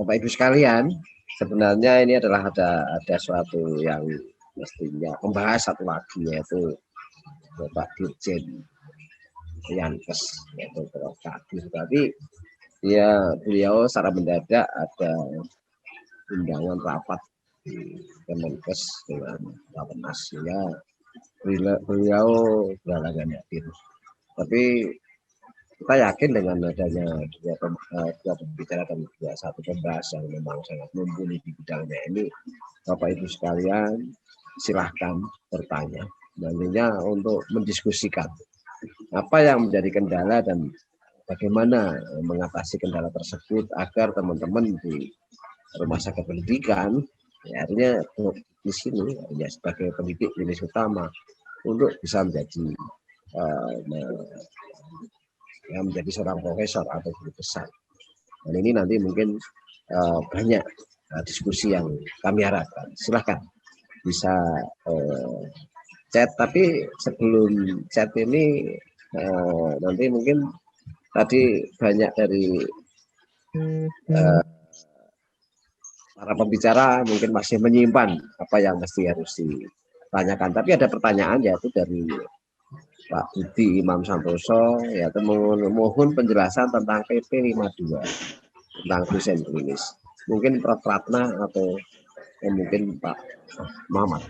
Bapak Ibu sekalian, sebenarnya ini adalah ada suatu yang mestinya membahas satu lagi, yaitu Bapak Dirjen Yankes, yaitu Prof. Kadir. Tapi ya beliau secara mendadak ada undangan rapat di Kemenkes dengan Bapenas, ya beliau berhalangan hadir. Tapi kita yakin dengan adanya dua pembicara dan satu pembahas yang memang sangat mumpuni di bidangnya ini, Bapak Ibu sekalian silahkan bertanya, nantinya untuk mendiskusikan apa yang menjadi kendala dan bagaimana mengatasi kendala tersebut agar teman-teman di rumah sakit pendidikan, ya artinya di sini ya sebagai pendidik jenis utama untuk bisa menjadi menjadi seorang profesor atau guru besar. Dan ini nanti mungkin banyak diskusi yang kami harapkan. Silahkan bisa chat, tapi sebelum chat ini nanti mungkin tadi banyak dari para pembicara mungkin masih menyimpan apa yang mesti harus ditanyakan. Tapi ada pertanyaan yaitu dari Pak Budi Imam Santoso, yaitu mohon penjelasan tentang PP 52 tentang dosen klinis. Mungkin Prof. Ratna atau mungkin Pak Muhammad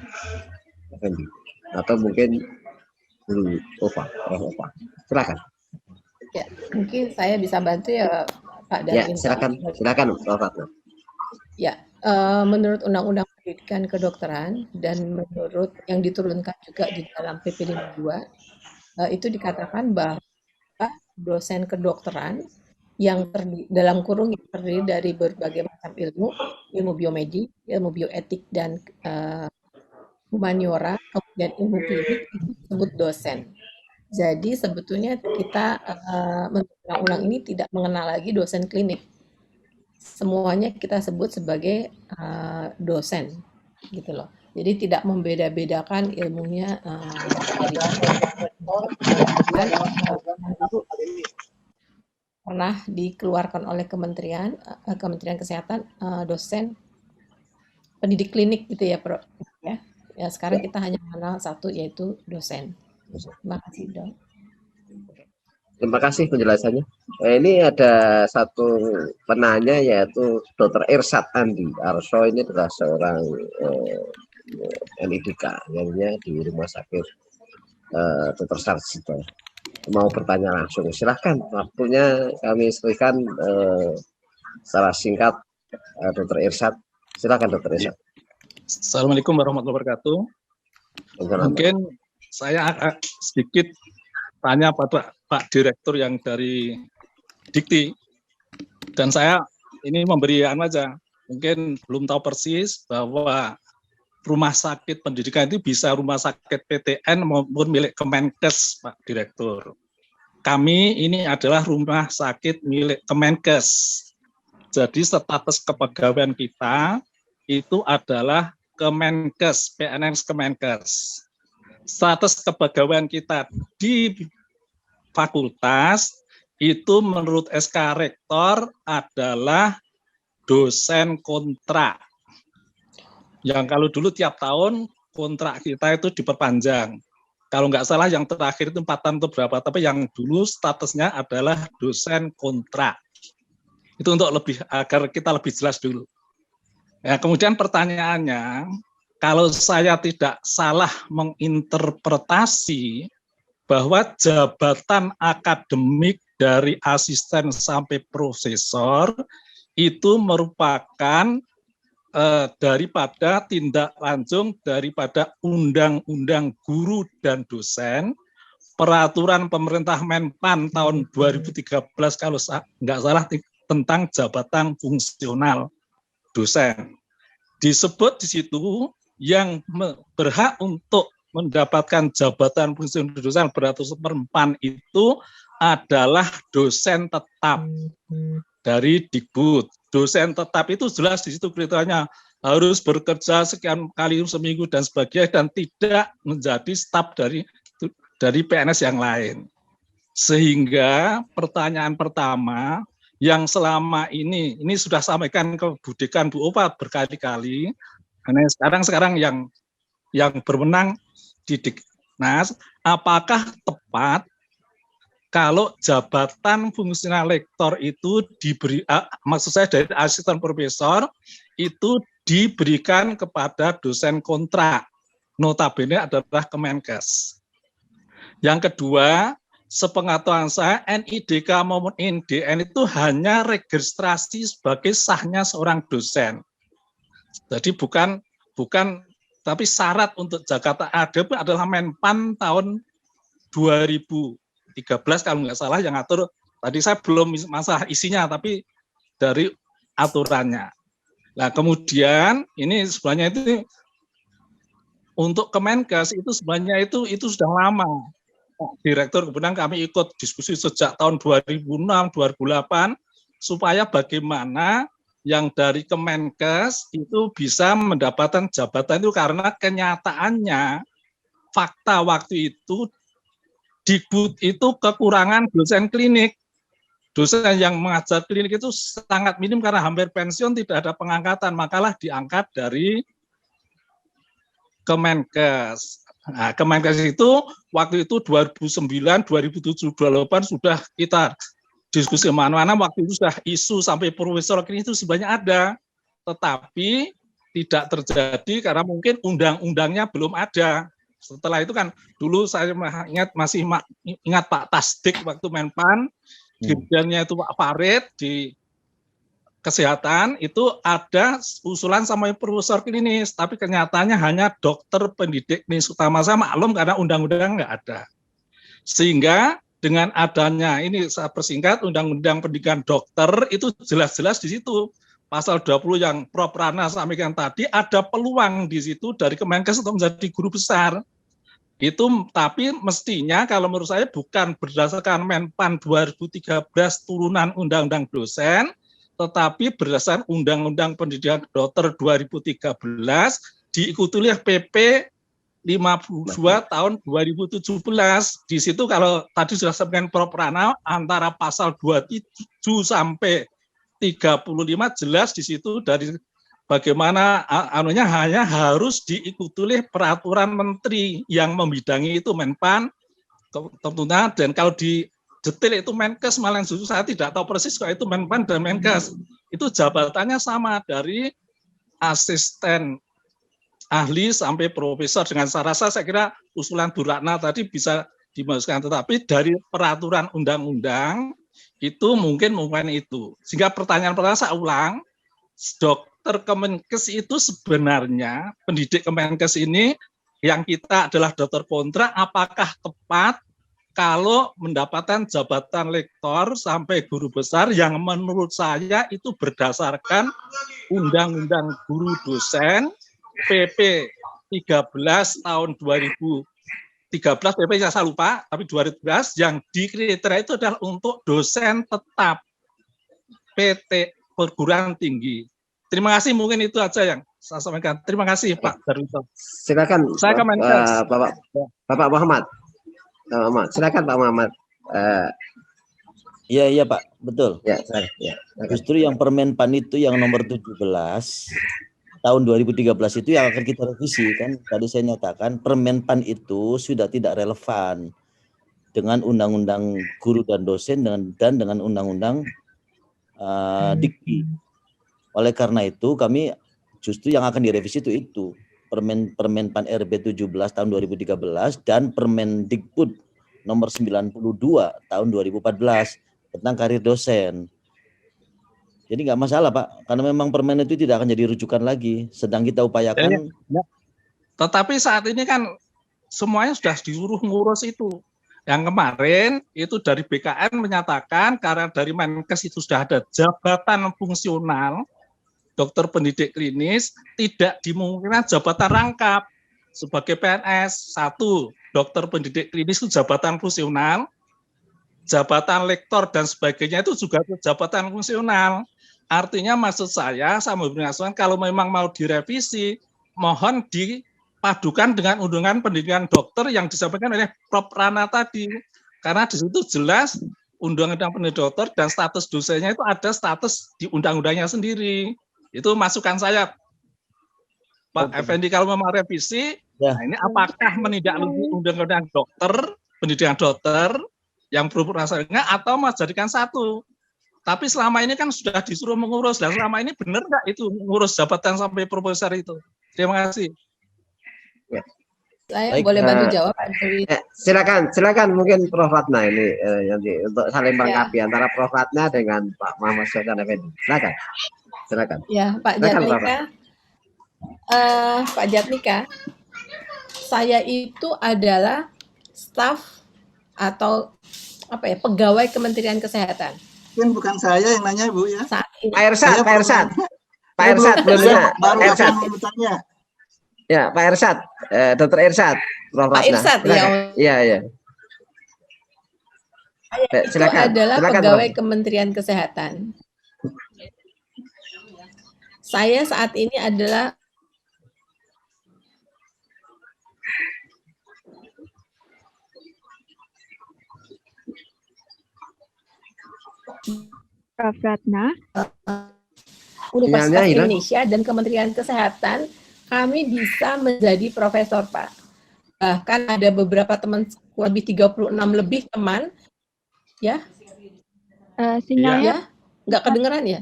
Effendi, atau mungkin Bu Ova, Prof. Ova. Silakan. Ya, mungkin saya bisa bantu ya Pak dari ya, silakan Prof. Ratna. Ya, menurut Undang-Undang Pendidikan Kedokteran dan menurut yang diturunkan juga di dalam PP 52 itu dikatakan bahwa dosen kedokteran yang dalam kurung yang terdiri dari berbagai macam ilmu biomedik, ilmu bioetik dan humaniora, kemudian ilmu klinik itu disebut dosen. Jadi sebetulnya kita menurut undang-undang ini tidak mengenal lagi dosen klinik. Semuanya kita sebut sebagai dosen, gitu loh. Jadi tidak membeda-bedakan ilmunya dari pernah dikeluarkan oleh Kementerian Kesehatan dosen pendidik klinik gitu ya, Prof. Ya, sekarang kita hanya mengenal satu, yaitu dosen. Terima kasih, Dok. Terima kasih penjelasannya. Ini ada satu penanya yaitu Dr. Irsad Andi Arso. Ini adalah seorang NIDK yang di Rumah Sakit Dr. Sarjito. Mau bertanya langsung, silahkan. Waktunya kami berikan secara singkat. Dr. Irsad, silahkan Dr. Irsad. Assalamualaikum warahmatullahi wabarakatuh. Mungkin saya sedikit tanya pada Pak Direktur yang dari Dikti, dan saya ini memberi aja, mungkin belum tahu persis bahwa rumah sakit pendidikan itu bisa rumah sakit PTN maupun milik Kemenkes, Pak Direktur. Kami ini adalah rumah sakit milik Kemenkes, jadi status kepegawaian kita itu adalah Kemenkes, PNS Kemenkes. Status kepegawaian kita di fakultas itu menurut SK Rektor adalah dosen kontrak. Yang kalau dulu tiap tahun kontrak kita itu diperpanjang. Kalau nggak salah yang terakhir itu 4 tahun atau berapa, tapi yang dulu statusnya adalah dosen kontrak. Itu untuk agar kita lebih jelas dulu. Ya, kemudian pertanyaannya, kalau saya tidak salah menginterpretasi bahwa jabatan akademik dari asisten sampai profesor itu merupakan daripada tindak lanjut daripada Undang-Undang Guru dan Dosen, Peraturan Pemerintah Menpan tahun 2013 kalau nggak salah tentang jabatan fungsional dosen. Disebut di situ yang berhak untuk mendapatkan jabatan fungsional dosen beratus Menpan itu adalah dosen tetap dari Dikbud. Dosen tetap itu jelas di situ kriterianya harus bekerja sekian kali seminggu dan sebagainya dan tidak menjadi staf dari PNS yang lain. Sehingga pertanyaan pertama, yang selama ini sudah sampaikan ke Bu Dekan, Bu Opa berkali-kali, karena sekarang yang berwenang di Diknas, apakah tepat kalau jabatan fungsional lektor itu diberi, maksud saya dari asisten profesor itu diberikan kepada dosen kontrak, notabene adalah Kemenkes. Yang kedua, sepengetahuan saya, NIDK maupun NDN itu hanya registrasi sebagai sahnya seorang dosen. Jadi bukan tapi syarat untuk Jakarta Ada pun adalah Menpan tahun 2013 kalau nggak salah yang atur. Tadi saya belum masalah isinya, tapi dari aturannya. Nah kemudian ini sebenarnya itu untuk Kemenkes itu sebenarnya itu sudah lama. Direktur, kemudian kami ikut diskusi sejak tahun 2006, 2008, supaya bagaimana yang dari Kemenkes itu bisa mendapatkan jabatan itu, karena kenyataannya fakta waktu itu Dikbud itu kekurangan dosen klinik. Dosen yang mengajar klinik itu sangat minim karena hampir pensiun, tidak ada pengangkatan, makalah diangkat dari Kemenkes. Nah, Kemenkes itu waktu itu 2009, 2007, 2008 sudah kita diskusi mana-mana, waktu itu sudah isu sampai profesor klinik itu sebenarnya ada, tetapi tidak terjadi karena mungkin undang-undangnya belum ada. Setelah itu kan dulu saya masih ingat Pak Tasdik waktu Menpan, dirjennya itu Pak Farid di kesehatan itu ada usulan sama profesor klinis, tapi kenyataannya hanya dokter pendidik klinis utama. Saya maklum karena undang-undang nggak ada. Sehingga dengan adanya ini saya persingkat undang-undang pendidikan dokter itu jelas-jelas di situ pasal 20 yang Prof. Rana sampaikan tadi, ada peluang di situ dari Kemenkes untuk menjadi guru besar. Itu tapi mestinya kalau menurut saya bukan berdasarkan Menpan 2013 turunan Undang-Undang Dosen, tetapi berdasarkan Undang-Undang Pendidikan Dokter 2013 diikuti oleh PP 52 tahun 2017. Di situ kalau tadi sudah sampaikan Prof. Rana, antara pasal 27 sampai 35 jelas di situ dari bagaimana anunya hanya harus diikuti oleh peraturan menteri yang membidangi itu Menpan tentunya, dan kalau di detail itu Menkes, malah justru saya tidak tahu persis kalau itu Menpan dan Menkes. Itu jabatannya sama dari asisten ahli sampai profesor. Dengan saya rasa saya kira usulan Bu Ratna tadi bisa dimasukkan, tetapi dari peraturan undang-undang itu mungkin itu. Sehingga pertanyaan saya ulang, dokter Kemenkes itu sebenarnya pendidik Kemenkes ini yang kita adalah dokter kontrak, apakah tepat kalau mendapatkan jabatan lektor sampai guru besar yang menurut saya itu berdasarkan Undang-Undang Guru Dosen PP 13 tahun 2013, PP saya lupa, tapi 2013 yang dikriteria itu adalah untuk dosen tetap PT perguruan tinggi. Terima kasih, mungkin itu aja yang saya sampaikan. Terima kasih Pak Darwito. Silakan saya Bapak Muhammad. Silakan Pak Muhammad. Iya Pak, betul. Ya, ya. Justru yang Permenpan itu yang nomor 17 tahun 2013 itu yang akan kita revisi kan. Tadi saya nyatakan Permenpan itu sudah tidak relevan dengan Undang-Undang Guru dan Dosen dan dengan Undang-Undang Dikti. Oleh karena itu kami justru yang akan direvisi itu Permenpan RB 17 tahun 2013 dan Permendikbud nomor 92 tahun 2014 tentang karir dosen. Jadi nggak masalah Pak, karena memang permen itu tidak akan jadi rujukan lagi. Sedang kita upayakan. Ya. Tetapi saat ini kan semuanya sudah disuruh ngurus itu. Yang kemarin itu dari BKN menyatakan karena dari Menkes itu sudah ada jabatan fungsional dokter pendidik klinis, tidak dimungkinkan jabatan rangkap sebagai PNS. Satu, dokter pendidik klinis itu jabatan fungsional, jabatan lektor dan sebagainya itu juga jabatan fungsional. Artinya maksud saya memberi masukan kalau memang mau direvisi, mohon dipadukan dengan Undang-Undang Pendidikan Dokter yang disampaikan oleh Prof. Rana tadi. Karena di situ jelas undang-undang pendidikan dokter dan status dosennya itu ada status di undang-undangnya sendiri. Itu masukan saya, Pak Effendi, kalau mau revisi, Ya. nah ini apakah menindaklanjuti undang-undang dokter, pendidikan dokter yang berproporsional atau mau jadikan satu? Tapi selama ini kan sudah disuruh mengurus, dan selama ini benar nggak itu mengurus jabatan sampai profesor itu? Terima kasih. Ya. Saya Baik, boleh bantu jawab, Pak Dewi? Silakan mungkin Prof. Ratna ini nanti untuk saling Ya. melengkapi antara Prof. Ratna dengan Pak Muhammad Sultan Effendi. Silakan. Ya, Pak Jatmika. Pak Jatmika, saya itu adalah staf atau apa ya, pegawai Kementerian Kesehatan. Mungkin bukan saya yang nanya, Bu, ya. Saat ini. Pak Ersat belum nanya. Ersat. Ya, Pak Ersat, Dr. Ersat, Prof. Pak Ratna. Irsat, Iya. Silakan. Itu adalah pegawai Kementerian Kesehatan. Saya saat ini adalah Prof. Ratna. Universitas Indonesia dan Kementerian Kesehatan, kami bisa menjadi profesor, Pak. Bahkan ada beberapa teman, lebih 36 lebih teman, ya. Sinyalnya nggak kedengeran ya?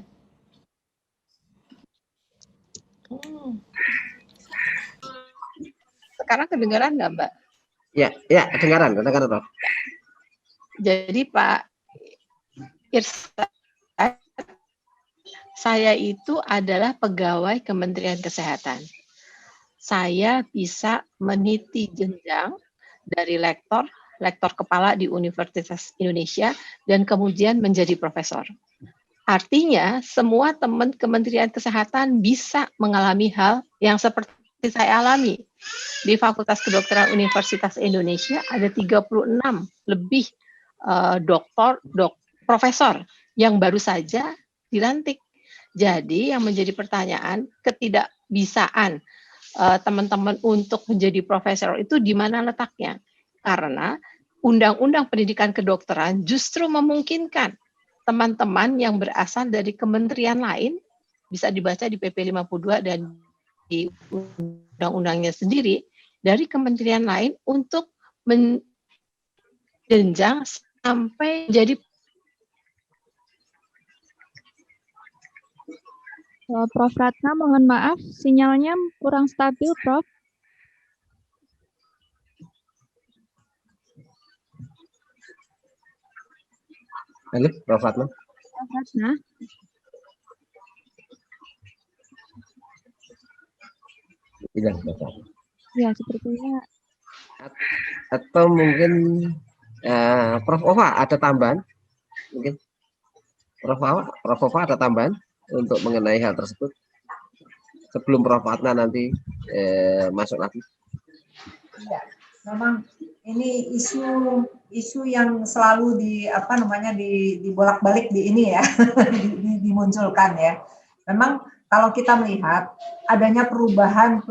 Sekarang kedengeran nggak, Mbak? Ya, kedengaran, Prof. Jadi Pak Irsat, saya itu adalah pegawai Kementerian Kesehatan. Saya bisa meniti jenjang dari lektor kepala di Universitas Indonesia, dan kemudian menjadi profesor. Artinya, semua teman Kementerian Kesehatan bisa mengalami hal yang seperti saya alami. Di Fakultas Kedokteran Universitas Indonesia ada 36 lebih profesor yang baru saja dilantik. Jadi yang menjadi pertanyaan, ketidakbisaan teman-teman untuk menjadi profesor itu di mana letaknya? Karena Undang-Undang Pendidikan Kedokteran justru memungkinkan teman-teman yang berasal dari kementerian lain, bisa dibaca di PP 52 dan di undang-undangnya sendiri, dari kementerian lain untuk menjenjang sampai jadi Prof. Ratna, mohon maaf, sinyalnya kurang stabil, Prof. Halo, Prof. Ratna. Prof. Ratna. Iya, Bapak. Ya, sepertinya. Atau mungkin Prof. Ova ada tambahan? Mungkin Prof. Ova ada tambahan untuk mengenai hal tersebut sebelum Prof. Ratna nanti masuk lagi. Ya, memang ini isu yang selalu dibolak-balik di ini ya, dimunculkan ya. Memang kalau kita melihat adanya perubahan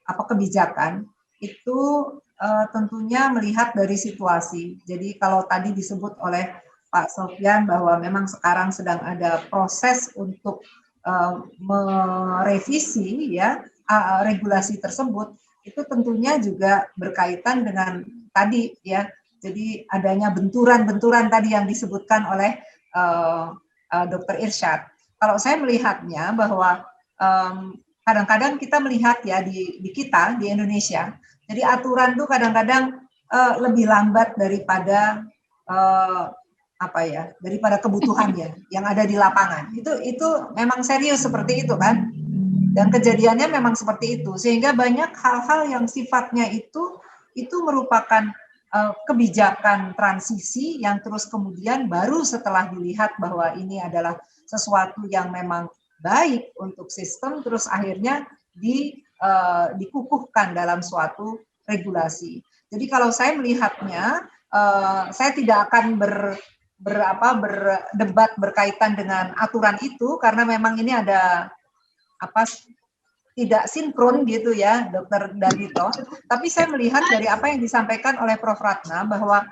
kebijakan itu tentunya melihat dari situasi. Jadi kalau tadi disebut oleh Pak Sofyan bahwa memang sekarang sedang ada proses untuk merevisi ya regulasi tersebut, itu tentunya juga berkaitan dengan tadi ya. Jadi adanya benturan-benturan tadi yang disebutkan oleh Dr. Irsyad. Kalau saya melihatnya bahwa kadang-kadang kita melihat ya di kita di Indonesia, jadi aturan tuh kadang-kadang lebih lambat daripada daripada kebutuhannya yang ada di lapangan. Itu memang serius seperti itu kan, dan kejadiannya memang seperti itu, sehingga banyak hal-hal yang sifatnya itu merupakan kebijakan transisi yang terus kemudian baru setelah dilihat bahwa ini adalah sesuatu yang memang baik untuk sistem, terus akhirnya dikukuhkan dalam suatu regulasi. Jadi kalau saya melihatnya, saya tidak akan berdebat berkaitan dengan aturan itu, karena memang ini ada tidak sinkron gitu ya, Dr. Darwito. Tapi saya melihat dari apa yang disampaikan oleh Prof. Ratna bahwa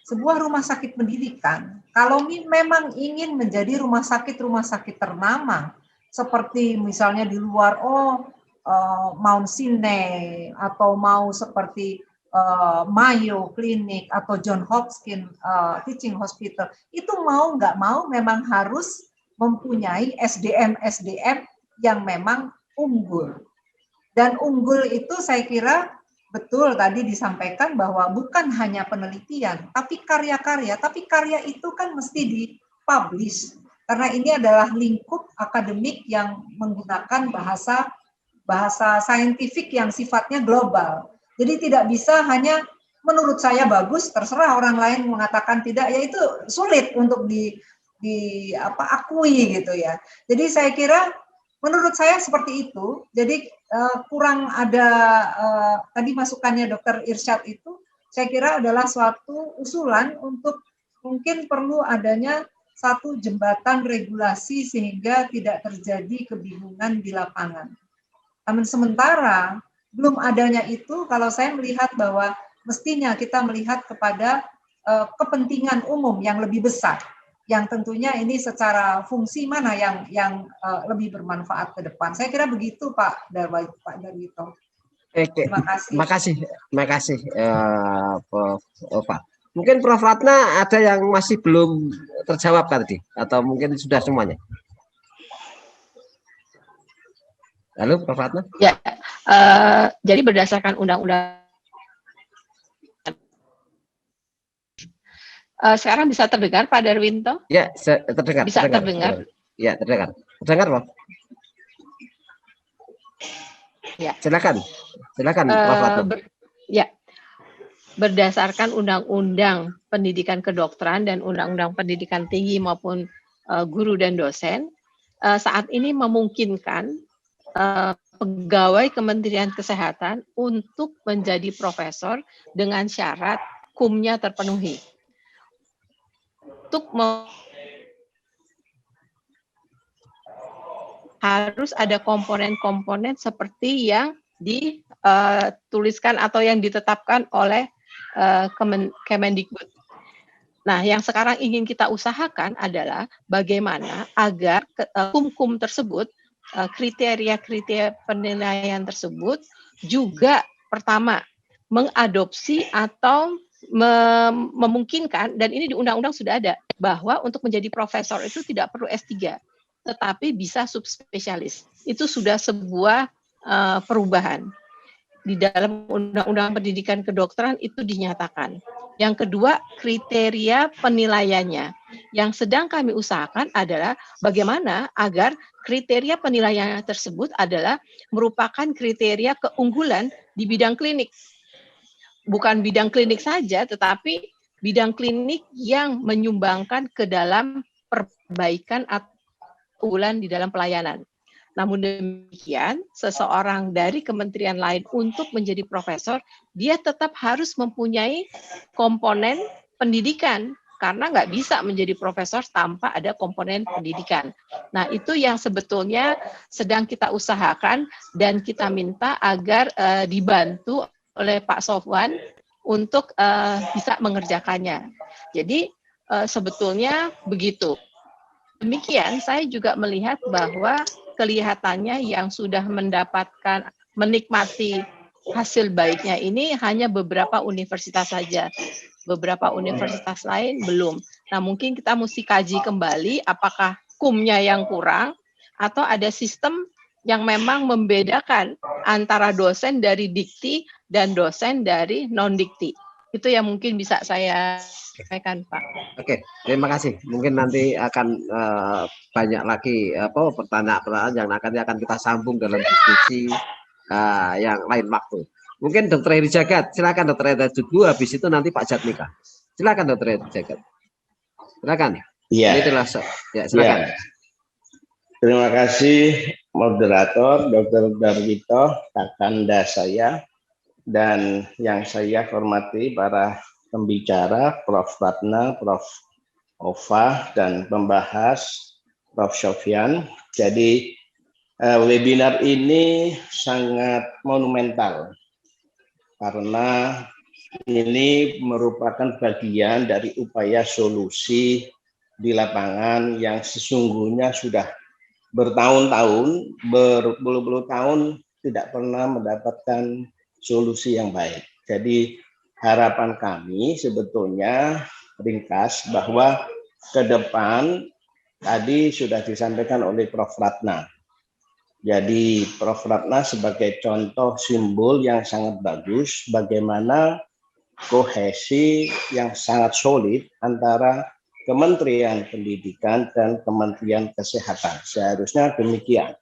sebuah rumah sakit pendidikan, kalau memang ingin menjadi rumah sakit ternama, seperti misalnya di luar, Mount Sinai, atau mau seperti Mayo Clinic atau John Hopkins Teaching Hospital, itu mau nggak mau memang harus mempunyai SDM yang memang unggul. Dan unggul itu saya kira betul tadi disampaikan bahwa bukan hanya penelitian, tapi karya-karya. Tapi karya itu kan mesti dipublish, karena ini adalah lingkup akademik yang menggunakan bahasa saintifik yang sifatnya global. Jadi tidak bisa hanya menurut saya bagus, terserah orang lain mengatakan tidak, ya itu sulit untuk akui gitu ya. Jadi saya kira menurut saya seperti itu. Jadi kurang ada tadi masukannya Dr. Irsyad itu, saya kira adalah suatu usulan untuk mungkin perlu adanya satu jembatan regulasi sehingga tidak terjadi kebingungan di lapangan. Namun sementara belum adanya itu, kalau saya melihat bahwa mestinya kita melihat kepada kepentingan umum yang lebih besar, yang tentunya ini secara fungsi mana yang lebih bermanfaat ke depan. Saya kira begitu Pak Darwito. Terima kasih. Terima kasih Pak. Mungkin Prof. Ratna ada yang masih belum terjawab tadi, atau mungkin sudah semuanya? Halo Prof. Ratna? Ya, jadi berdasarkan undang-undang sekarang bisa terdengar Pak Darwito? Ya, terdengar. Bisa terdengar? Ya, terdengar. Terdengar, Prof. Ya. Silakan Prof. Ratna. Ya, berdasarkan Undang-Undang Pendidikan Kedokteran dan Undang-Undang Pendidikan Tinggi maupun guru dan dosen, saat ini memungkinkan pegawai Kementerian Kesehatan untuk menjadi profesor dengan syarat KUM-nya terpenuhi. Untuk harus ada komponen-komponen seperti yang dituliskan atau yang ditetapkan oleh Kemendikbud. Nah, yang sekarang ingin kita usahakan adalah bagaimana agar KUM-KUM tersebut, kriteria-kriteria penilaian tersebut juga pertama mengadopsi atau memungkinkan, dan ini di undang-undang sudah ada, bahwa untuk menjadi profesor itu tidak perlu S3, tetapi bisa subspesialis. Itu sudah sebuah perubahan. Di dalam Undang-Undang Pendidikan Kedokteran itu dinyatakan. Yang kedua, kriteria penilaiannya. Yang sedang kami usahakan adalah bagaimana agar kriteria penilaian tersebut adalah merupakan kriteria keunggulan di bidang klinik. Bukan bidang klinik saja, tetapi bidang klinik yang menyumbangkan ke dalam perbaikan atau keunggulan di dalam pelayanan. Namun demikian, seseorang dari kementerian lain untuk menjadi profesor, dia tetap harus mempunyai komponen pendidikan, karena nggak bisa menjadi profesor tanpa ada komponen pendidikan. Nah, itu yang sebetulnya sedang kita usahakan dan kita minta agar dibantu oleh Pak Sofwan untuk bisa mengerjakannya. Jadi sebetulnya begitu. Demikian, saya juga melihat bahwa kelihatannya yang sudah mendapatkan, menikmati hasil baiknya ini hanya beberapa universitas saja. Beberapa universitas lain belum. Nah, mungkin kita mesti kaji kembali apakah KUM-nya yang kurang atau ada sistem yang memang membedakan antara dosen dari dikti dan dosen dari non-dikti. Itu yang mungkin bisa saya sampaikan, Pak. Oke, terima kasih. Mungkin nanti akan banyak lagi pertanyaan-pertanyaan yang akan kita sambung dalam diskusi yang lain waktu. Mungkin Dr. Heri Jagat, silakan Dr. Heri Jagat. Habis itu nanti Pak Jatmika. Silakan Dr. Heri Jagat. Silakan. Iya. Ya, silakan. Ya. Terima kasih moderator Dr. Darwito, kakanda saya, dan yang saya hormati para pembicara, Prof. Ratna, Prof. Ova, dan pembahas Prof. Sofyan. Jadi Webinar ini sangat monumental karena ini merupakan bagian dari upaya solusi di lapangan yang sesungguhnya sudah bertahun-tahun, berpuluh-puluh tahun tidak pernah mendapatkan solusi yang baik. Jadi harapan kami sebetulnya ringkas bahwa ke depan tadi sudah disampaikan oleh Prof. Ratna. Jadi Prof. Ratna sebagai contoh simbol yang sangat bagus bagaimana kohesi yang sangat solid antara Kementerian Pendidikan dan Kementerian Kesehatan. Seharusnya demikian.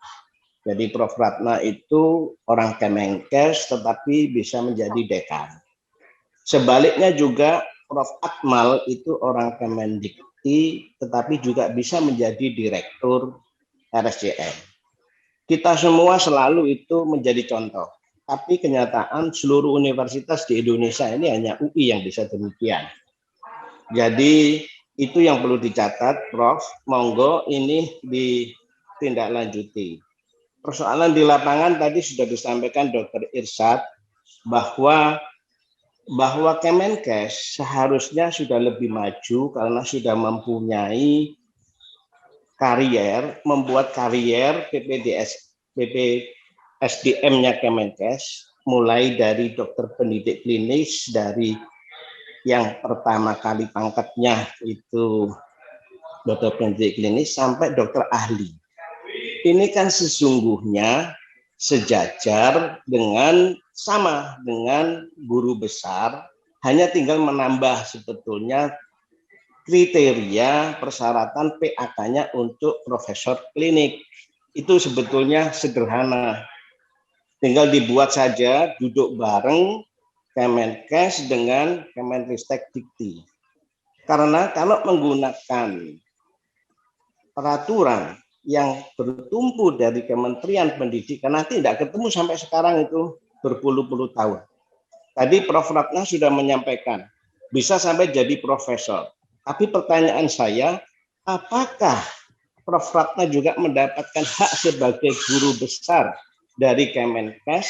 Jadi Prof. Ratna itu orang Kemenkes tetapi bisa menjadi dekan. Sebaliknya juga Prof. Akmal itu orang Kemendikti tetapi juga bisa menjadi direktur RSJM. Kita semua selalu itu menjadi contoh. Tapi kenyataan seluruh universitas di Indonesia ini hanya UI yang bisa demikian. Jadi itu yang perlu dicatat, Prof. Monggo ini ditindaklanjuti. Persoalan di lapangan tadi sudah disampaikan Dr. Irsyad bahwa Kemenkes seharusnya sudah lebih maju karena sudah mempunyai karier, membuat karier PPSDM-nya Kemenkes, mulai dari dokter pendidik klinis, dari yang pertama kali pangkatnya itu dokter pendidik klinis, sampai dokter ahli. Ini kan sesungguhnya sejajar dengan sama dengan guru besar, hanya tinggal menambah sebetulnya kriteria persyaratan PAK-nya untuk profesor klinik. Itu sebetulnya sederhana. Tinggal dibuat saja, duduk bareng Kemenkes dengan Kemenristek Dikti. Karena kalau menggunakan peraturan yang bertumpu dari Kementerian Pendidikan, nanti tidak ketemu sampai sekarang itu berpuluh-puluh tahun. Tadi Prof. Ratna sudah menyampaikan, bisa sampai jadi profesor. Tapi pertanyaan saya, apakah Prof. Ratna juga mendapatkan hak sebagai guru besar dari Kemenkes,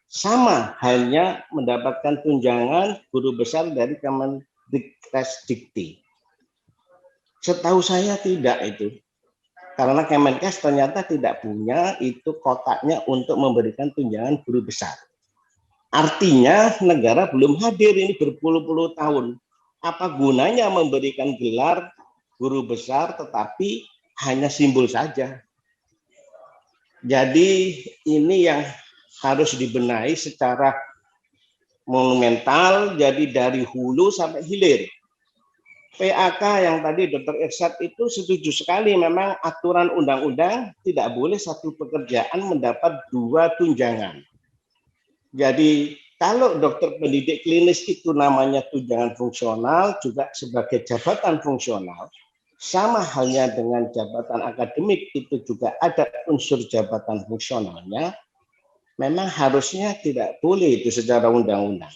sama hanya mendapatkan tunjangan guru besar dari Kemendikres Dikti? Setahu saya tidak itu. Karena Kemenkes ternyata tidak punya itu kotaknya untuk memberikan tunjangan guru besar. Artinya negara belum hadir ini berpuluh-puluh tahun. Apa gunanya memberikan gelar guru besar tetapi hanya simbol saja. Jadi ini yang harus dibenahi secara monumental, jadi dari hulu sampai hilir. PAK yang tadi Dr. Irsyad itu setuju sekali, memang aturan undang-undang tidak boleh satu pekerjaan mendapat 2 tunjangan. Jadi kalau dokter pendidik klinis itu namanya tunjangan fungsional, juga sebagai jabatan fungsional, sama halnya dengan jabatan akademik itu juga ada unsur jabatan fungsionalnya, memang harusnya tidak boleh itu secara undang-undang.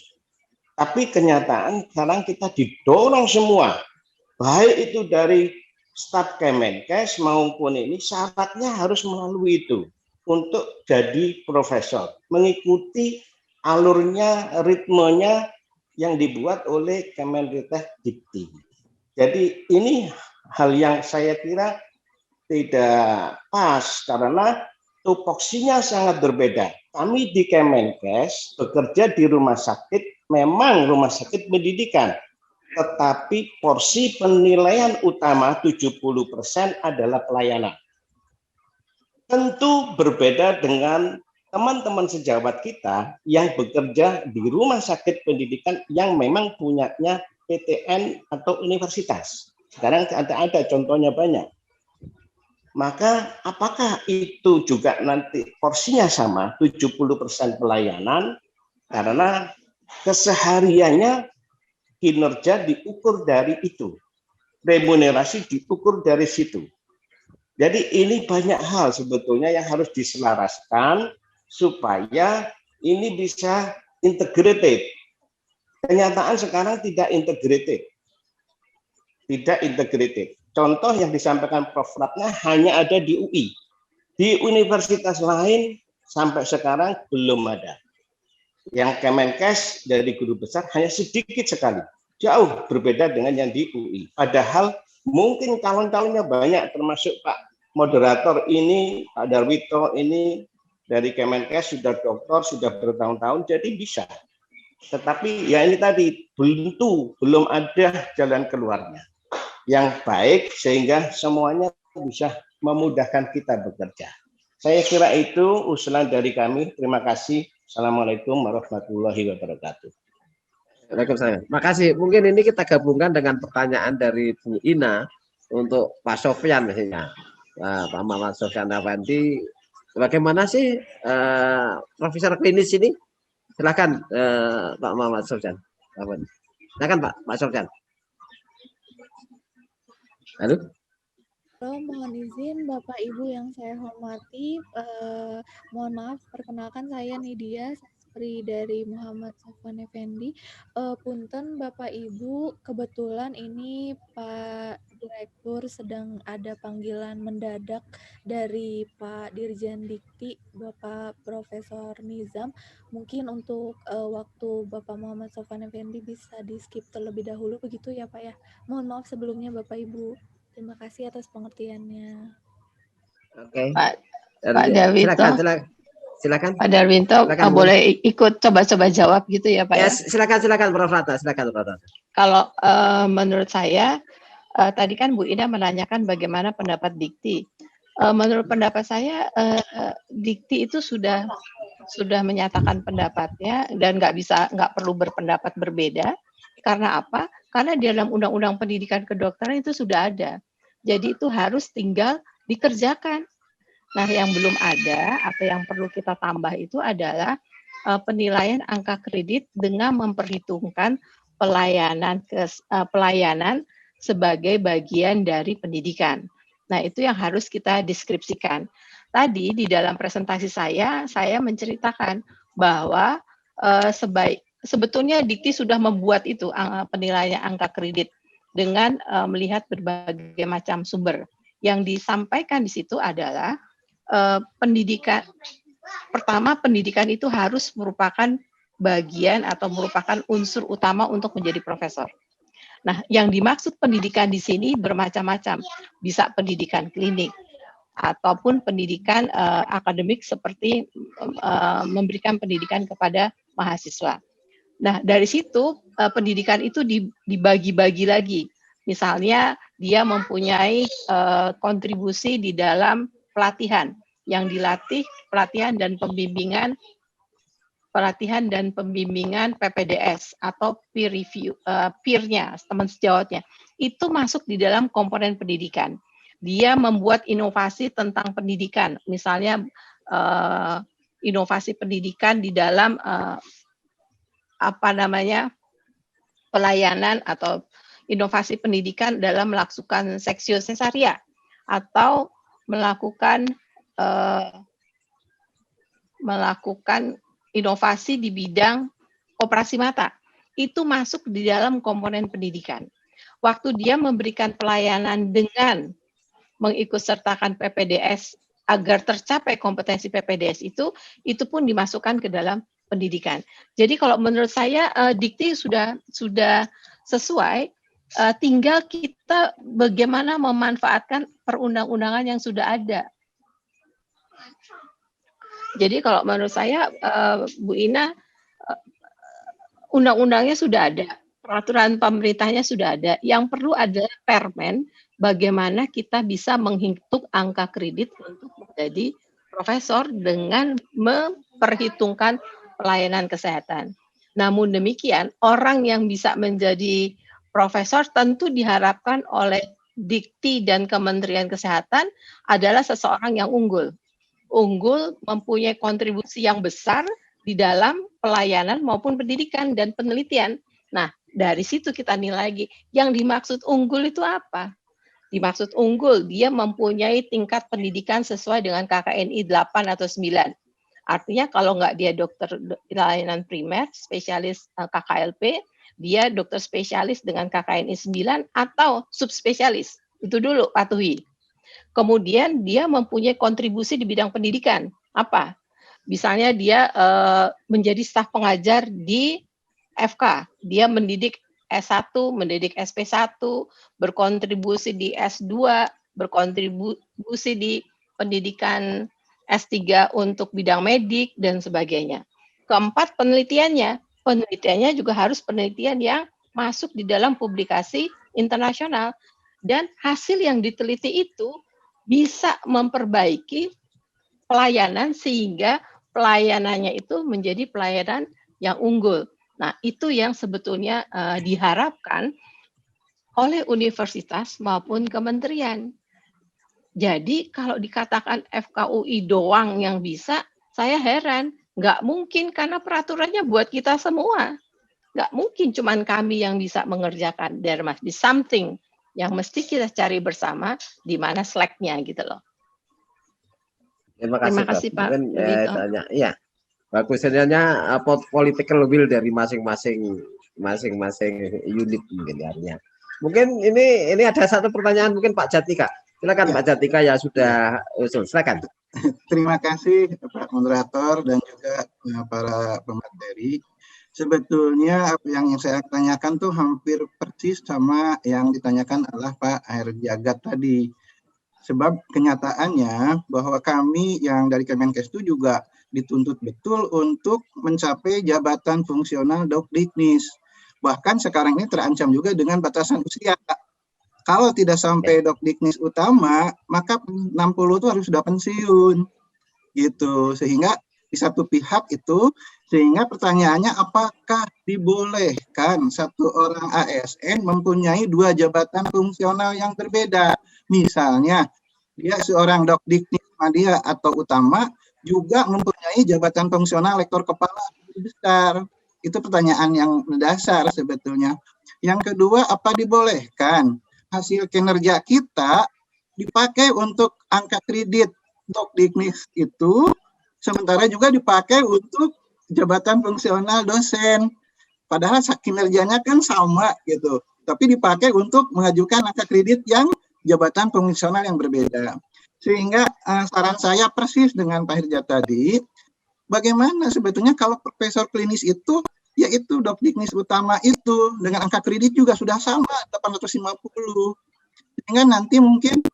Tapi kenyataan sekarang kita didorong semua, baik itu dari staf Kemenkes maupun ini syaratnya harus melalui itu untuk jadi profesor, mengikuti alurnya, ritmenya yang dibuat oleh Kemenristek Dikti. Jadi ini hal yang saya kira tidak pas karena tupoksinya sangat berbeda. Kami di Kemenkes bekerja di rumah sakit, memang rumah sakit pendidikan, tetapi porsi penilaian utama 70% adalah pelayanan. Tentu berbeda dengan teman-teman sejawat kita yang bekerja di rumah sakit pendidikan yang memang punyanya PTN atau universitas. Sekarang ada contohnya banyak. Maka apakah itu juga nanti porsinya sama 70% pelayanan, karena kesehariannya kinerja diukur dari itu, remunerasi diukur dari situ. Jadi ini banyak hal sebetulnya yang harus diselaraskan supaya ini bisa integrated. Kenyataan sekarang tidak integrated. Tidak integrated. Contoh yang disampaikan Prof. Ratna hanya ada di UI. Di universitas lain sampai sekarang belum ada. Yang Kemenkes dari guru besar hanya sedikit sekali. Jauh berbeda dengan yang di UI. Padahal mungkin calon-calonnya banyak, termasuk Pak moderator ini, Pak Darwito ini dari Kemenkes sudah doktor, sudah bertahun-tahun, jadi bisa. Tetapi ya ini tadi, belum ada jalan keluarnya yang baik sehingga semuanya bisa memudahkan kita bekerja. Saya kira itu usulan dari kami. Terima kasih. Assalamualaikum warahmatullahi wabarakatuh. Waalaikumsalam. Makasih. Mungkin ini kita gabungkan dengan pertanyaan dari Bu Ina untuk Pak Sofyan misalnya. Pak Muhammad Sofyan Effendi, bagaimana sih profesor klinis ini? Silakan Pak Muhammad Sofyan. Silakan Pak Sofyan. Halo. Halo, mohon izin Bapak Ibu yang saya hormati, mohon maaf, perkenalkan saya Nidia Sasri dari Muhammad Sofwan Effendi. Punten Bapak Ibu, kebetulan ini Pak Direktur sedang ada panggilan mendadak dari Pak Dirjen Dikti, Bapak Profesor Nizam. Mungkin untuk waktu Bapak Muhammad Sofwan Effendi bisa di-skip terlebih dahulu, begitu ya Pak ya. Mohon maaf sebelumnya Bapak Ibu. Terima kasih atas pengertiannya. Oke. Pak Darwito. Silakan. Pak Darwito boleh ikut coba-coba jawab gitu ya Pak ya? Silakan Prof. Rata. Silakan Prof. Rata. Kalau menurut saya tadi kan Bu Ina menanyakan bagaimana pendapat Dikti. Menurut pendapat saya Dikti itu sudah menyatakan pendapatnya dan nggak perlu berpendapat berbeda. Karena apa? Karena di dalam Undang-Undang Pendidikan Kedokteran itu sudah ada. Jadi itu harus tinggal dikerjakan. Nah, yang belum ada atau yang perlu kita tambah itu adalah penilaian angka kredit dengan memperhitungkan pelayanan sebagai bagian dari pendidikan. Nah, itu yang harus kita deskripsikan. Tadi di dalam presentasi saya menceritakan bahwa sebetulnya Dikti sudah membuat itu penilaian angka kredit dengan melihat berbagai macam sumber. Yang disampaikan di situ adalah pendidikan. Pertama, pendidikan itu harus merupakan bagian atau merupakan unsur utama untuk menjadi profesor. Nah, yang dimaksud pendidikan di sini bermacam-macam. Bisa pendidikan klinik ataupun pendidikan akademik seperti memberikan pendidikan kepada mahasiswa. Nah, dari situ pendidikan itu dibagi-bagi lagi. Misalnya dia mempunyai kontribusi di dalam pelatihan yang dilatih, pelatihan dan pembimbingan PPDS atau peer review, peer-nya, teman sejawatnya. Itu masuk di dalam komponen pendidikan. Dia membuat inovasi tentang pendidikan, misalnya inovasi pendidikan di dalam pelayanan atau inovasi pendidikan dalam melakukan seksio sesaria atau melakukan inovasi di bidang operasi mata. Itu masuk di dalam komponen pendidikan. Waktu dia memberikan pelayanan dengan mengikutsertakan PPDS agar tercapai kompetensi PPDS itu pun dimasukkan ke dalam pendidikan. Jadi kalau menurut saya Dikti sudah sesuai, tinggal kita bagaimana memanfaatkan perundang-undangan yang sudah ada. Jadi kalau menurut saya Bu Ina, undang-undangnya sudah ada, peraturan pemerintahnya sudah ada. Yang perlu adalah permen bagaimana kita bisa menghitung angka kredit untuk menjadi profesor dengan memperhitungkan pelayanan kesehatan. Namun demikian, orang yang bisa menjadi profesor tentu diharapkan oleh Dikti dan Kementerian Kesehatan adalah seseorang yang unggul. Unggul mempunyai kontribusi yang besar di dalam pelayanan maupun pendidikan dan penelitian. Nah, dari situ kita nilai lagi. Yang dimaksud unggul itu apa? Dimaksud unggul, dia mempunyai tingkat pendidikan sesuai dengan KKNI 8 atau 9. Artinya kalau nggak dia dokter layanan primer, spesialis KKLP, dia dokter spesialis dengan KKNI 9 atau subspesialis. Itu dulu patuhi. kemudian dia mempunyai kontribusi di bidang pendidikan. Apa? Misalnya dia menjadi staf pengajar di FK, dia mendidik S1, mendidik SP1, berkontribusi di S2, berkontribusi di pendidikan S3 untuk bidang medik, dan sebagainya. Keempat, penelitiannya juga harus penelitian yang masuk di dalam publikasi internasional. Dan hasil yang diteliti itu bisa memperbaiki pelayanan sehingga pelayanannya itu menjadi pelayanan yang unggul. Nah, itu yang sebetulnya diharapkan oleh universitas maupun kementerian. Jadi kalau dikatakan FKUI doang yang bisa, saya heran. Nggak mungkin karena peraturannya buat kita semua. Nggak mungkin cuman kami yang bisa mengerjakan. There must be something yang mesti kita cari bersama di mana slack-nya gitu loh. Terima kasih Pak. Mungkin tanya, iya. Bagus sebenarnya political will dari masing-masing unit mungkin artinya. Mungkin ini ada satu pertanyaan mungkin Pak Jatika. Silakan ya. Pak Jatika ya sudah usul. Silakan. Terima kasih Pak Moderator dan juga para pemateri. Sebetulnya apa yang saya tanyakan tuh hampir persis sama yang ditanyakan oleh Pak Air Jagat tadi. Sebab kenyataannya bahwa kami yang dari Kemenkes itu juga dituntut betul untuk mencapai jabatan fungsional Dokdiknis. Bahkan sekarang ini terancam juga dengan batasan usia. Kalau tidak sampai Dokdiknis utama, maka 60 itu harus sudah pensiun. Gitu. Sehingga di satu pihak itu, sehingga pertanyaannya apakah dibolehkan satu orang ASN mempunyai dua jabatan fungsional yang berbeda? Misalnya, dia seorang Dokdiknis Madya atau utama, juga mempunyai jabatan fungsional lektor kepala besar. Itu pertanyaan yang mendasar sebetulnya. Yang kedua, apa dibolehkan hasil kinerja kita dipakai untuk angka kredit Dokdiknis itu, sementara juga dipakai untuk jabatan fungsional dosen. Padahal kinerjanya kan sama gitu, tapi dipakai untuk mengajukan angka kredit yang jabatan fungsional yang berbeda. Sehingga saran saya persis dengan Pak Hirja tadi, bagaimana sebetulnya kalau profesor klinis itu, yaitu Dokdiknis utama itu, dengan angka kredit juga sudah sama, 850. Sehingga nanti mungkin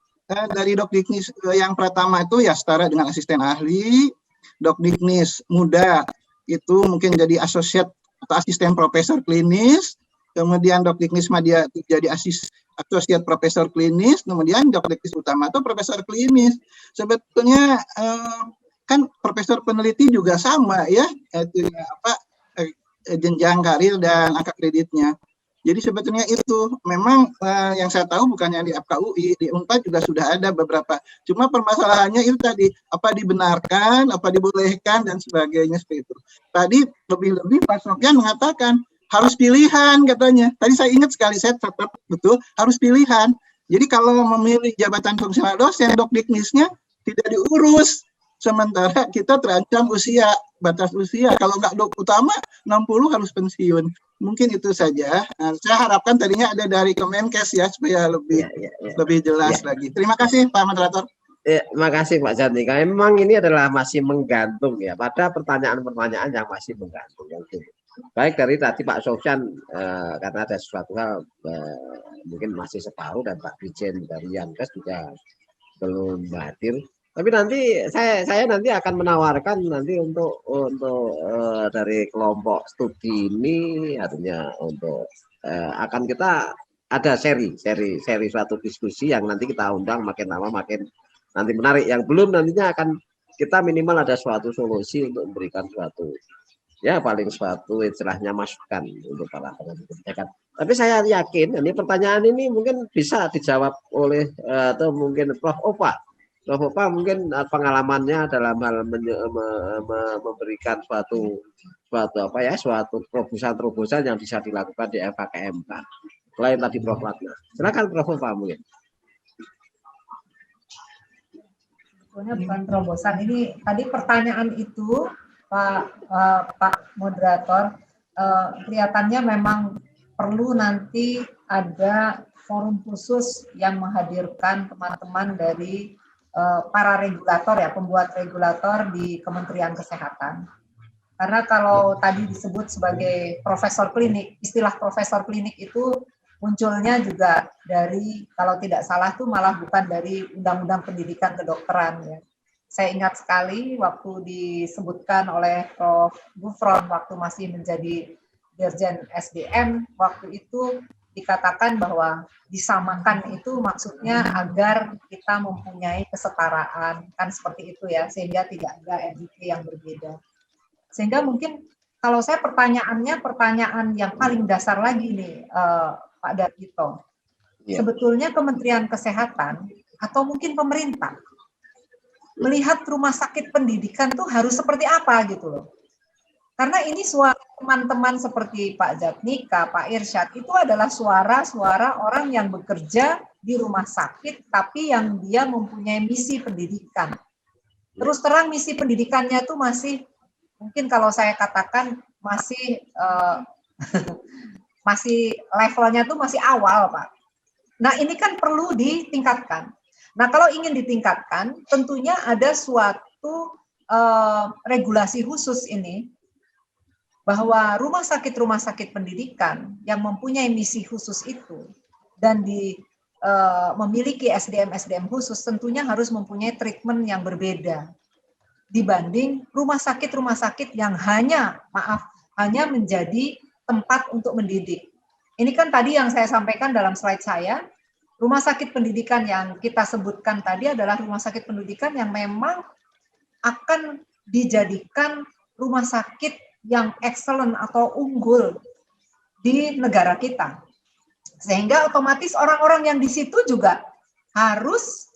dari Dokdiknis yang pertama itu ya setara dengan asisten ahli, Dokdiknis muda itu mungkin jadi asosiat atau asisten profesor klinis, kemudian Dokdiknis Madya jadi asosiat profesor klinis, kemudian Dokdiknis utama atau profesor klinis. Sebetulnya kan profesor peneliti juga sama ya, itu jenjang karir dan angka kreditnya. Jadi sebetulnya itu memang yang saya tahu bukannya di FKUI, di Unpad juga sudah ada beberapa. Cuma permasalahannya itu tadi, apa dibenarkan, apa dibolehkan dan sebagainya seperti itu. Tadi lebih-lebih Pak Sofyan mengatakan harus pilihan katanya. Tadi saya ingat sekali, saya catat betul, harus pilihan. Jadi kalau memilih jabatan fungsional dosen, Dokdiknisnya tidak diurus. Sementara kita terancam usia, batas usia. Kalau nggak dok utama, 60 harus pensiun. Mungkin itu saja. Nah, saya harapkan tadinya ada dari Kemenkes ya, supaya lebih jelas lagi. Terima kasih Pak Moderator. Terima kasih Pak Jatika. Memang ini adalah masih menggantung ya, pada pertanyaan-pertanyaan yang masih menggantung. Baik dari tadi Pak Sofyan, karena ada sesuatu hal mungkin masih separuh, dan Pak Dirjen dari Yankes juga belum hadir. Tapi nanti saya nanti akan menawarkan nanti untuk dari kelompok studi ini, artinya untuk akan kita ada seri suatu diskusi yang nanti kita undang, makin lama makin nanti menarik. Yang belum nantinya akan kita minimal ada suatu solusi untuk memberikan suatu ya paling suatu istilahnya masukan untuk para pengambil kebijakan. Tapi saya yakin ini pertanyaan ini mungkin bisa dijawab oleh atau mungkin Prof. Opa. Prof. Opa mungkin pengalamannya dalam hal memberikan suatu terobosan yang bisa dilakukan di FKMK. Selain tadi Prof. Ratna. Silakan Prof. Opa mungkin. Sebetulnya bukan terobosan. Ini tadi pertanyaan itu Pak Moderator, kelihatannya memang perlu nanti ada forum khusus yang menghadirkan teman-teman dari para regulator ya, pembuat regulator di Kementerian Kesehatan. Karena kalau tadi disebut sebagai profesor klinik, istilah profesor klinik itu munculnya juga dari, kalau tidak salah tuh malah bukan dari Undang-Undang Pendidikan Kedokteran ya. Saya ingat sekali waktu disebutkan oleh Prof. Gufron waktu masih menjadi Dirjen SDM, waktu itu dikatakan bahwa disamakan itu maksudnya agar kita mempunyai kesetaraan, kan seperti itu ya, sehingga tidak ada NIK yang berbeda. Sehingga mungkin kalau saya pertanyaannya pertanyaan yang paling dasar lagi nih Pak Dargito. Sebetulnya Kementerian Kesehatan atau mungkin pemerintah melihat rumah sakit pendidikan tuh harus seperti apa gitu loh. Karena ini suara teman-teman seperti Pak Jatnika, Pak Irsyad, itu adalah suara-suara orang yang bekerja di rumah sakit, tapi yang dia mempunyai misi pendidikan. Terus terang misi pendidikannya tuh masih, mungkin kalau saya katakan masih masih levelnya tuh masih awal, Pak. Nah ini kan perlu ditingkatkan. Nah kalau ingin ditingkatkan, tentunya ada suatu regulasi khusus ini, bahwa rumah sakit pendidikan yang mempunyai misi khusus itu dan memiliki SDM khusus tentunya harus mempunyai treatment yang berbeda dibanding rumah sakit yang hanya menjadi tempat untuk mendidik. Ini kan tadi yang saya sampaikan dalam slide saya, rumah sakit pendidikan yang kita sebutkan tadi adalah rumah sakit pendidikan yang memang akan dijadikan rumah sakit yang excellent atau unggul di negara kita. Sehingga otomatis orang-orang yang di situ juga harus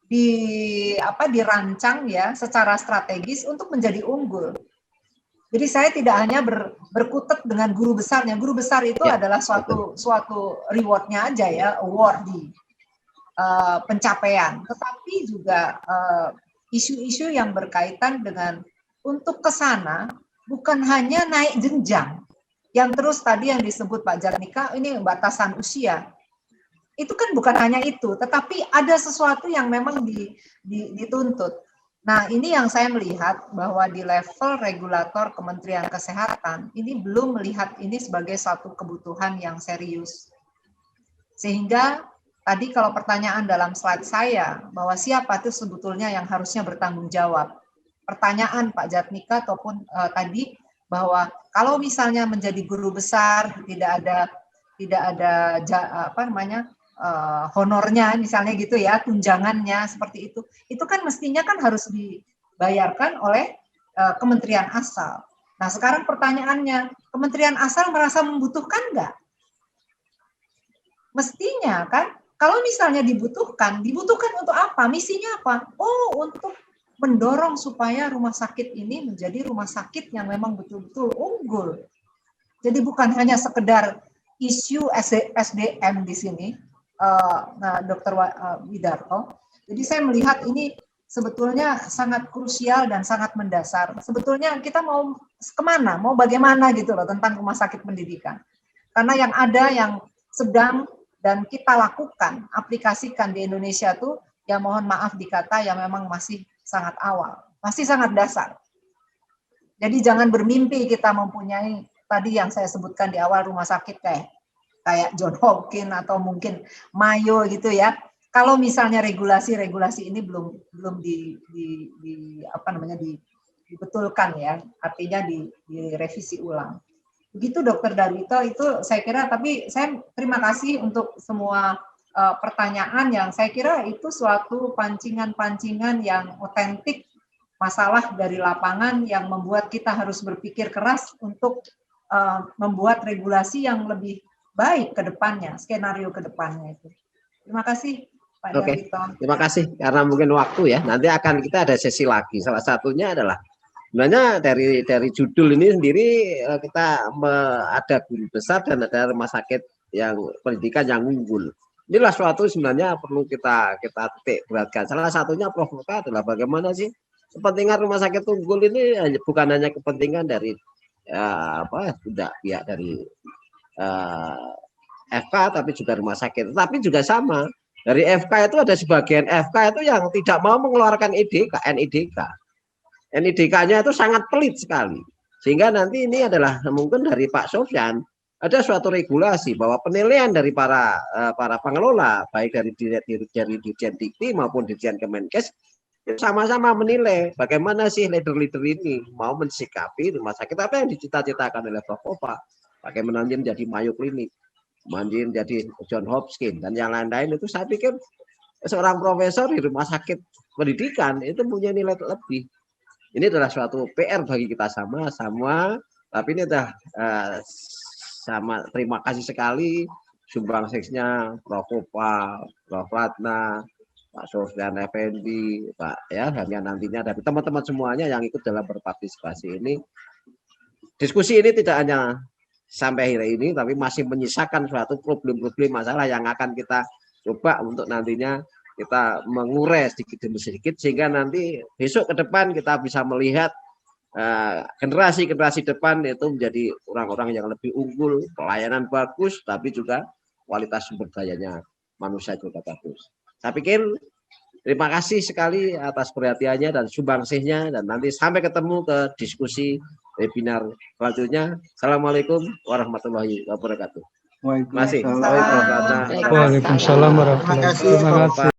dirancang ya secara strategis untuk menjadi unggul. Jadi saya tidak hanya berkutat dengan guru besarnya. Guru besar itu adalah suatu rewardnya aja ya, award di pencapaian. Tetapi juga isu-isu yang berkaitan dengan untuk ke sana bukan hanya naik jenjang, yang terus tadi yang disebut Pak Jatnika, ini batasan usia. Itu kan bukan hanya itu, tetapi ada sesuatu yang memang dituntut. Nah ini yang saya melihat bahwa di level regulator Kementerian Kesehatan, ini belum melihat ini sebagai satu kebutuhan yang serius. Sehingga tadi kalau pertanyaan dalam slide saya, bahwa siapa itu sebetulnya yang harusnya bertanggung jawab. Pertanyaan Pak Jatnika ataupun tadi bahwa kalau misalnya menjadi guru besar tidak ada honornya misalnya gitu ya, tunjangannya seperti itu kan mestinya kan harus dibayarkan oleh kementerian asal. Nah sekarang pertanyaannya, kementerian asal merasa membutuhkan nggak? Mestinya kan kalau misalnya dibutuhkan untuk apa? Misinya apa? Oh untuk mendorong supaya rumah sakit ini menjadi rumah sakit yang memang betul-betul unggul. Jadi bukan hanya sekedar isu SDM di sini, Dr. Widarto. Jadi saya melihat ini sebetulnya sangat krusial dan sangat mendasar. Sebetulnya kita mau kemana, mau bagaimana gitu loh tentang rumah sakit pendidikan. Karena yang ada yang sedang dan kita lakukan, aplikasikan di Indonesia tuh, ya mohon maaf dikata yang memang masih sangat awal, masih sangat dasar. Jadi jangan bermimpi kita mempunyai tadi yang saya sebutkan di awal rumah sakit kayak John Hopkins atau mungkin Mayo gitu ya. Kalau misalnya regulasi ini belum dibetulkan ya, artinya direvisi ulang. Begitu Dokter Darwito, itu saya kira, tapi saya terima kasih untuk semua pertanyaan yang saya kira itu suatu pancingan-pancingan yang otentik masalah dari lapangan yang membuat kita harus berpikir keras untuk membuat regulasi yang lebih baik ke depannya, skenario ke depannya itu. Terima kasih Pak Darwito. Terima kasih karena mungkin waktu ya. Nanti akan kita ada sesi lagi. Salah satunya adalah sebenarnya dari judul ini sendiri kita ada guru besar dan ada rumah sakit yang pendidikan yang unggul. Inilah suatu sebenarnya perlu kita titik beratkan. Salah satunya Prof. Muka adalah bagaimana sih kepentingan rumah sakit unggul ini bukan hanya kepentingan dari pihak dari FK tapi juga rumah sakit. Tapi juga sama, dari FK itu ada sebagian FK itu yang tidak mau mengeluarkan NIDK. NIDK-nya itu sangat pelit sekali. Sehingga nanti ini adalah mungkin dari Pak Sofyan ada suatu regulasi bahwa penilaian dari para pengelola, baik dari Dirjen Dikti maupun Dirjen Kemenkes, sama-sama menilai bagaimana sih leader-leader ini mau mensikapi rumah sakit apa yang dicita-citakan oleh Prof. Kopa, bagaimana menjadi Mayo Clinic, menjadi John Hopkins dan yang lain-lain. Itu saya pikir seorang profesor di rumah sakit pendidikan itu punya nilai lebih. Ini adalah suatu PR bagi kita sama, tapi ini adalah sama. Terima kasih sekali sumbangsihnya Prof. Kopa, Prof. Ratna, Pak Sofyan Effendi, Pak ya, hanya nantinya dari teman-teman semuanya yang ikut dalam berpartisipasi ini. Diskusi ini tidak hanya sampai hari ini, tapi masih menyisakan suatu problem-problem masalah yang akan kita coba untuk nantinya kita mengurai sedikit demi sedikit, sehingga nanti besok ke depan kita bisa melihat generasi-generasi depan itu menjadi orang-orang yang lebih unggul, pelayanan bagus, tapi juga kualitas sumber dayanya manusia juga bagus. Saya pikir terima kasih sekali atas perhatiannya dan sumbangsihnya, dan nanti sampai ketemu ke diskusi webinar selanjutnya. Assalamualaikum warahmatullahi wabarakatuh. Waalaikumsalam. Masih. Waalaikumsalam warahmatullahi wabarakatuh. Terima kasih.